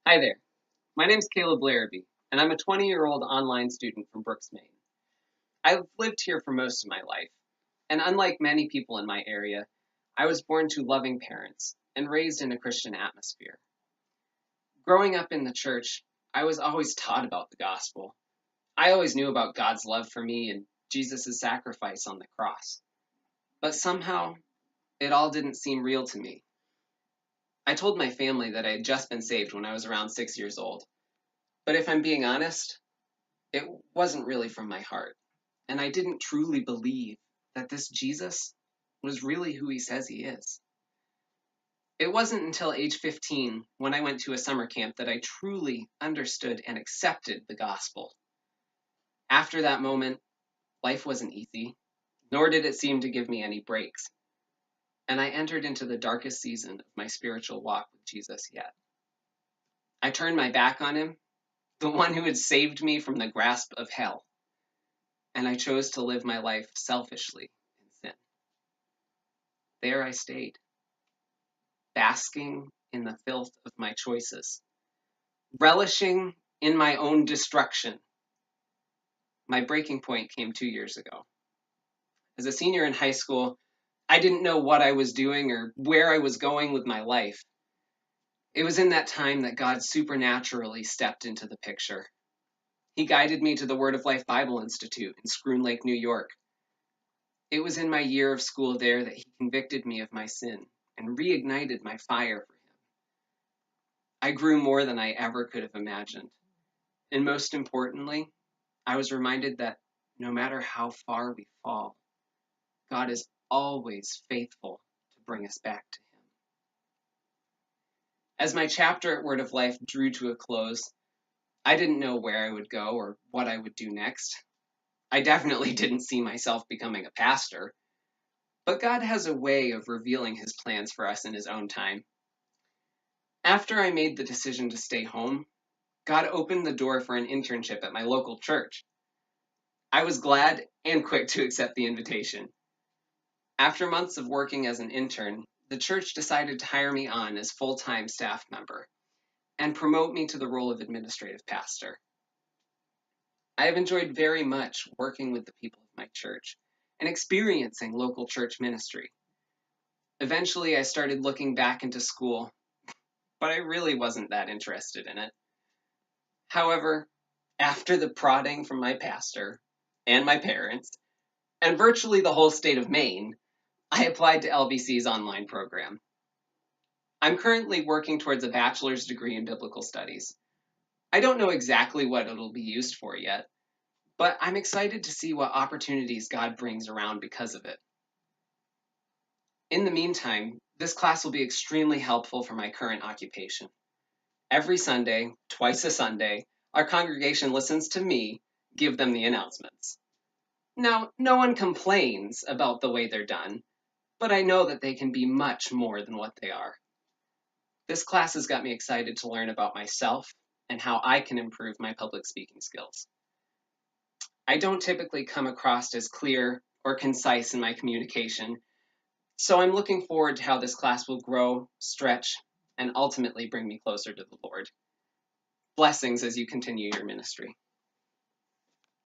Hi there. My name's Caleb Larrabee, and I'm a 20-year-old online student from Brooks, Maine. I've lived here for most of my life, and unlike many people in my area, I was born to loving parents and raised in a Christian atmosphere. Growing up in the church, I was always taught about the gospel. I always knew about God's love for me and Jesus' sacrifice on the cross. But somehow, it all didn't seem real to me. I told my family that I had just been saved when I was around 6 years old. But if I'm being honest, it wasn't really from my heart. And I didn't truly believe that this Jesus was really who he says he is. It wasn't until age 15, when I went to a summer camp, that I truly understood and accepted the gospel. After that moment, life wasn't easy, nor did it seem to give me any breaks. And I entered into the darkest season of my spiritual walk with Jesus yet. I turned my back on him, the one who had saved me from the grasp of hell, and I chose to live my life selfishly in sin. There I stayed, basking in the filth of my choices, relishing in my own destruction. My breaking point came 2 years ago. As a senior in high school, I didn't know what I was doing or where I was going with my life. It was in that time that God supernaturally stepped into the picture. He guided me to the Word of Life Bible Institute in Scroon Lake, New York. It was in my year of school there that he convicted me of my sin and reignited my fire for him. I grew more than I ever could have imagined. And most importantly, I was reminded that no matter how far we fall, God is always faithful to bring us back to him. As my chapter at Word of Life drew to a close, I didn't know where I would go or what I would do next. I definitely didn't see myself becoming a pastor, but God has a way of revealing his plans for us in his own time. After I made the decision to stay home, God opened the door for an internship at my local church. I was glad and quick to accept the invitation. After months of working as an intern, the church decided to hire me on as full-time staff member and promote me to the role of administrative pastor. I have enjoyed very much working with the people of my church and experiencing local church ministry. Eventually, I started looking back into school, but I really wasn't that interested in it. However, after the prodding from my pastor and my parents, and virtually the whole state of Maine, I applied to LBC's online program. I'm currently working towards a bachelor's degree in biblical studies. I don't know exactly what it'll be used for yet, but I'm excited to see what opportunities God brings around because of it. In the meantime, this class will be extremely helpful for my current occupation. Every Sunday, twice a Sunday, our congregation listens to me give them the announcements. Now, no one complains about the way they're done, but I know that they can be much more than what they are. This class has got me excited to learn about myself and how I can improve my public speaking skills. I don't typically come across as clear or concise in my communication, so I'm looking forward to how this class will grow, stretch, and ultimately bring me closer to the Lord. Blessings as you continue your ministry.